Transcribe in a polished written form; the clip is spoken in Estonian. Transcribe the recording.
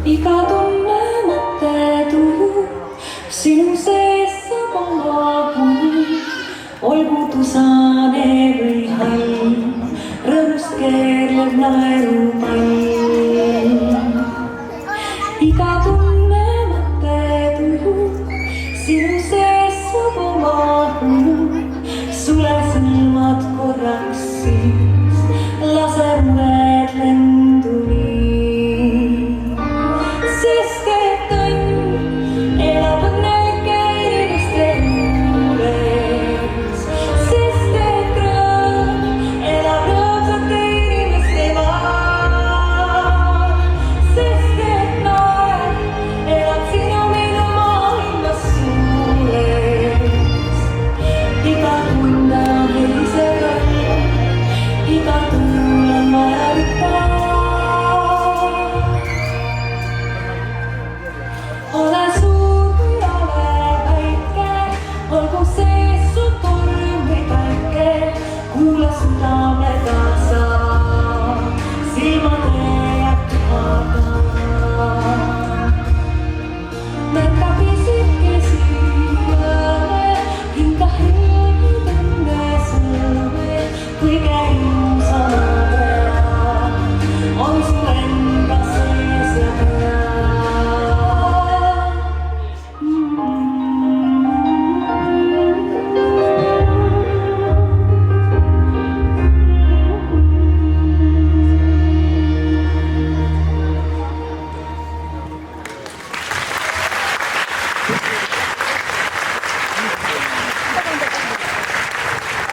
Iga tunne mõte tujub sinu sees vabaneb, olgu tusane või hall, rõõmust keerlev naerupall. Iga tunne mõte tujub sinu sees vabaneb, sule silmad korraks